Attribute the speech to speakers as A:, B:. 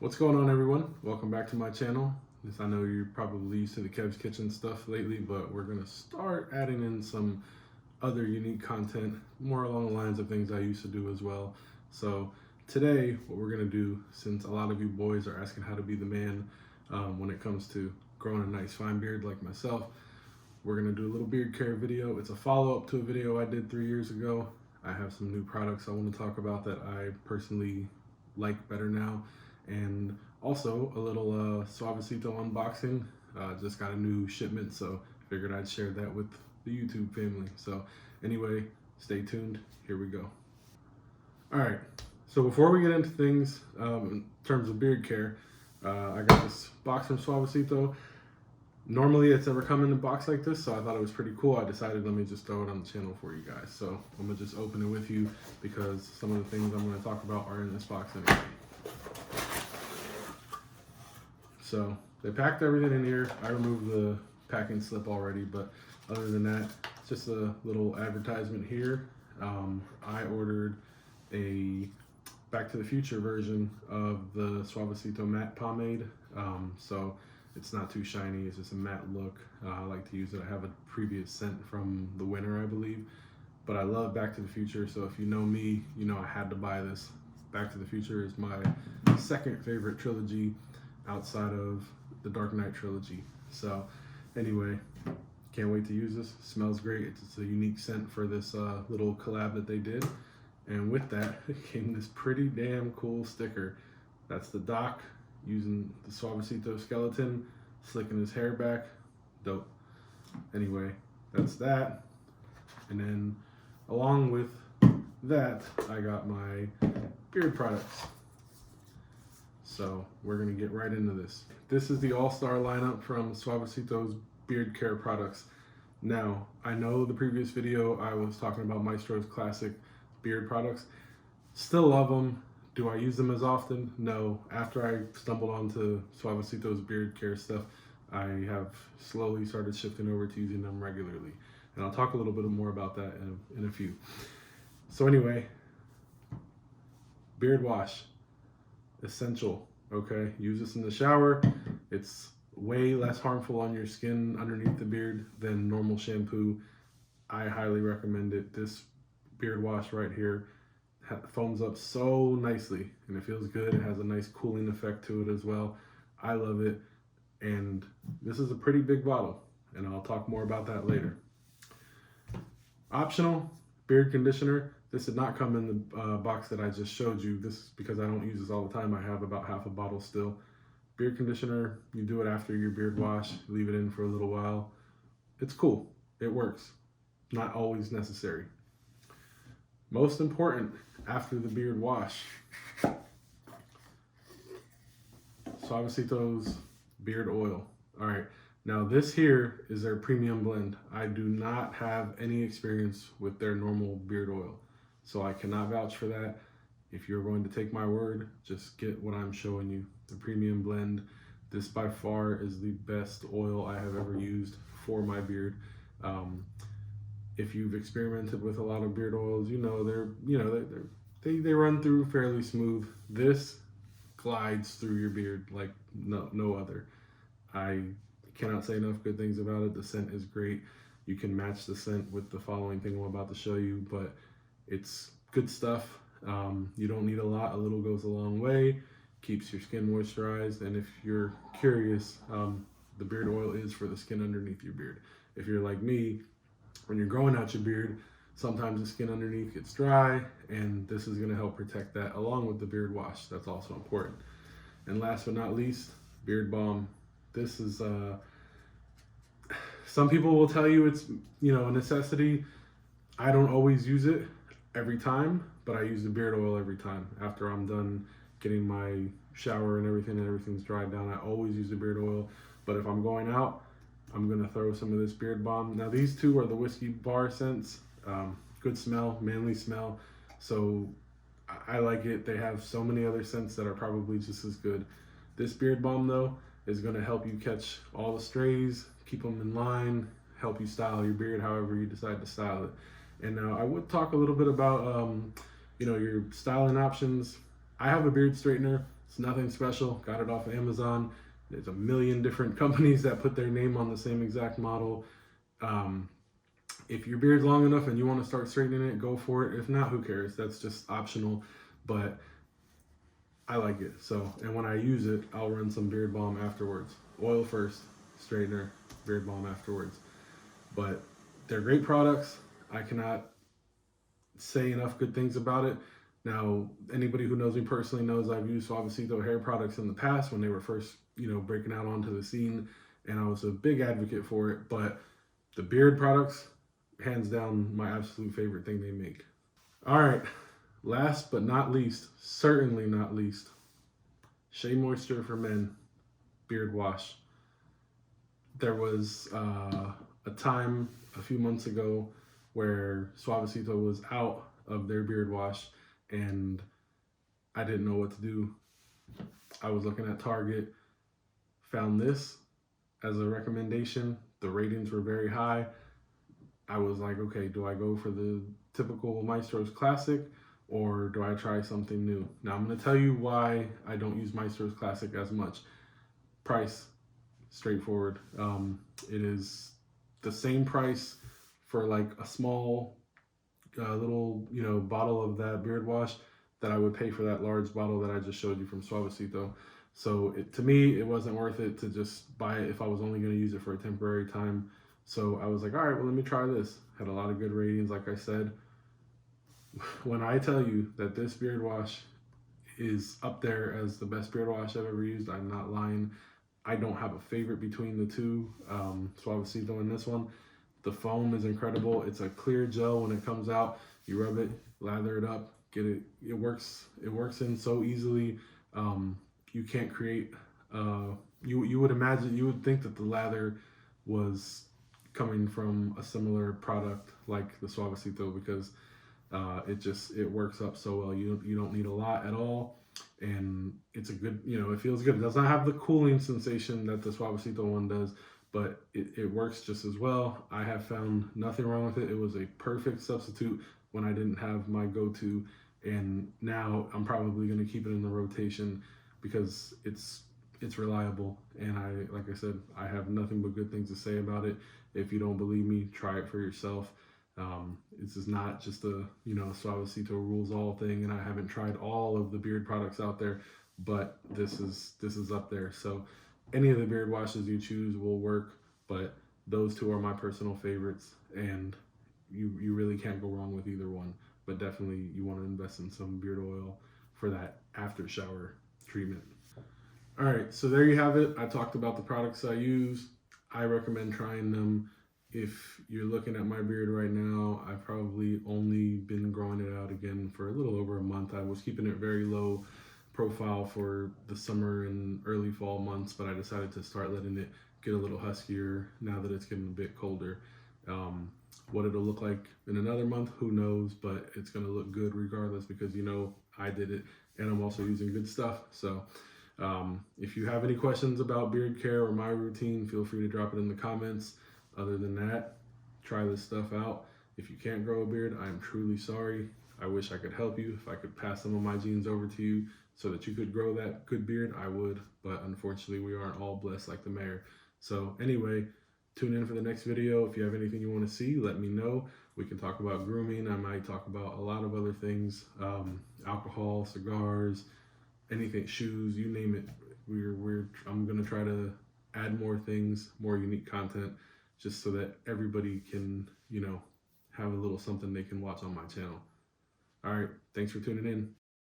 A: What's going on, everyone? Welcome back to my channel. I know you're probably used to the Kev's Kitchen stuff lately, but we're gonna start adding in some other unique content, more along the lines of things I used to do as well. So today, what we're gonna do, since a lot of you boys are asking how to be the man when it comes to growing a nice fine beard like myself, we're gonna do a little beard care video. It's a follow-up to a video I did 3 years ago. I have some new products I want to talk about that I personally like better now. And also a little Suavecito unboxing. Just got a new shipment, so figured I'd share that with the YouTube family. So anyway, stay tuned. Here we go. All right, so before we get into things in terms of beard care, I got this box from Suavecito. Normally it's ever come in a box like this, so I thought it was pretty cool. I decided let me just throw it on the channel for you guys. So I'm gonna just open it with you because some of the things I'm gonna talk about are in this box anyway. So they packed everything in here. I removed the packing slip already, but other than that, it's just a little advertisement here. I ordered a Back to the Future version of the Suavecito matte pomade. So it's not too shiny, it's just a matte look. I like to use it. I have a previous scent from the winter, I believe. But I love Back to the Future, so if you know me, you know I had to buy this. Back to the Future is my second favorite trilogy outside of the Dark Knight trilogy. So anyway, can't wait to use this. Smells great. It's a unique scent for this little collab that they did. And with that came this pretty damn cool sticker. That's the doc using the Suavecito skeleton, slicking his hair back. Dope. Anyway, that's that. And then along with that, I got my beard products. So we're gonna get right into this. This is the all-star lineup from Suavecito's beard care products. Now, I know the previous video I was talking about Maestro's classic beard products. Still love them. Do I use them as often? No. After I stumbled onto Suavecito's beard care stuff, I have slowly started shifting over to using them regularly. And I'll talk a little bit more about that in a few. So anyway, beard wash. Essential, okay? Use this in the shower. It's way less harmful on your skin underneath the beard than normal shampoo. I highly recommend it. This beard wash right here foams up so nicely and it feels good. It has a nice cooling effect to it as well. I love it. And this is a pretty big bottle and I'll talk more about that later. Optional, beard conditioner. This did not come in the box that I just showed you. This is because I don't use this all the time. I have about half a bottle still. Beard conditioner, you do it after your beard wash, leave it in for a little while. It's cool, it works. Not always necessary. Most important, after the beard wash, Suavecito's beard oil. All right, now this here is their premium blend. I do not have any experience with their normal beard oil, so I cannot vouch for that. If you're going to take my word, just get what I'm showing you. The premium blend. This by far is the best oil I have ever used for my beard. If you've experimented with a lot of beard oils, you know they run through fairly smooth. This glides through your beard like no other. I cannot say enough good things about it. The scent is great. You can match the scent with the following thing I'm about to show you, but it's good stuff. You don't need a lot. A little goes a long way. Keeps your skin moisturized. And if you're curious, the beard oil is for the skin underneath your beard. If you're like me, when you're growing out your beard, sometimes the skin underneath gets dry, and this is going to help protect that along with the beard wash. That's also important. And last but not least, beard balm. This is some people will tell you it's a necessity. I don't always use it every time, but I use the beard oil every time. After I'm done getting my shower and everything's dried down, I always use the beard oil. But if I'm going out, I'm gonna throw some of this beard balm. Now these two are the whiskey bar scents. Good smell, manly smell. So I like it. They have so many other scents that are probably just as good. This beard balm though is gonna help you catch all the strays, keep them in line, help you style your beard however you decide to style it. And now I would talk a little bit about your styling options. I have a beard straightener, It's nothing special. Got it off of Amazon. There's a million different companies that put their name on the same exact model. If your beard's long enough and you want to start straightening it, go for it. If not, who cares? That's just optional. But I like it. So, and when I use it, I'll run some beard balm afterwards. Oil first, straightener, beard balm afterwards. But they're great products. I cannot say enough good things about it. Now, anybody who knows me personally knows I've used Suavecito hair products in the past when they were first, breaking out onto the scene, and I was a big advocate for it. But the beard products, hands down, my absolute favorite thing they make. All right, last but not least, certainly not least, Shea Moisture for Men beard wash. There was a time a few months ago where Suavecito was out of their beard wash, and I didn't know what to do. I was looking at Target, found this as a recommendation. The ratings were very high. I was like, okay, do I go for the typical Maestro's Classic, or do I try something new? Now I'm going to tell you why I don't use Maestro's Classic as much. Price, straightforward. It is the same price for like a small little bottle of that beard wash that I would pay for that large bottle that I just showed you from Suavecito. So to me, it wasn't worth it to just buy it if I was only going to use it for a temporary time. So I was like, all right, well, let me try this. Had a lot of good ratings, like I said. When I tell you that this beard wash is up there as the best beard wash I've ever used, I'm not lying. I don't have a favorite between the two, Suavecito and this one. The foam is incredible. It's a clear gel when it comes out. You rub it, lather it up, get it. It works in so easily. You can't create. You would think that the lather was coming from a similar product like the Suavecito, because it works up so well. You don't need a lot at all, and it's a good, it feels good. It does not have the cooling sensation that the Suavecito one does, but it works just as well. I have found nothing wrong with it. It was a perfect substitute when I didn't have my go-to, and now I'm probably going to keep it in the rotation because it's reliable, and like I said, I have nothing but good things to say about it. If you don't believe me, try it for yourself. This is not just a Suavecito rules all thing, and I haven't tried all of the beard products out there, but this is up there. So any of the beard washes you choose will work, but those two are my personal favorites, and you really can't go wrong with either one. But definitely you want to invest in some beard oil for that after shower treatment. All right, so there you have it. I talked about the products I use. I recommend trying them. If you're looking at my beard right now, I've probably only been growing it out again for a little over a month. I was keeping it very low profile for the summer and early fall months, but I decided to start letting it get a little huskier now that it's getting a bit colder. What it'll look like in another month, who knows, but it's going to look good regardless, because I did it, and I'm also using good stuff. So if you have any questions about beard care or my routine, feel free to drop it in the comments. Other than that, try this stuff out. If you can't grow a beard, I'm truly sorry. I wish I could help you. If I could pass some of my genes over to you so that you could grow that good beard, I would. But unfortunately, we aren't all blessed like the mayor. So anyway, tune in for the next video. If you have anything you want to see, let me know. We can talk about grooming. I might talk about a lot of other things, alcohol, cigars, anything, shoes, you name it. I'm gonna try to add more things, more unique content, just so that everybody can, have a little something they can watch on my channel. All right, thanks for tuning in.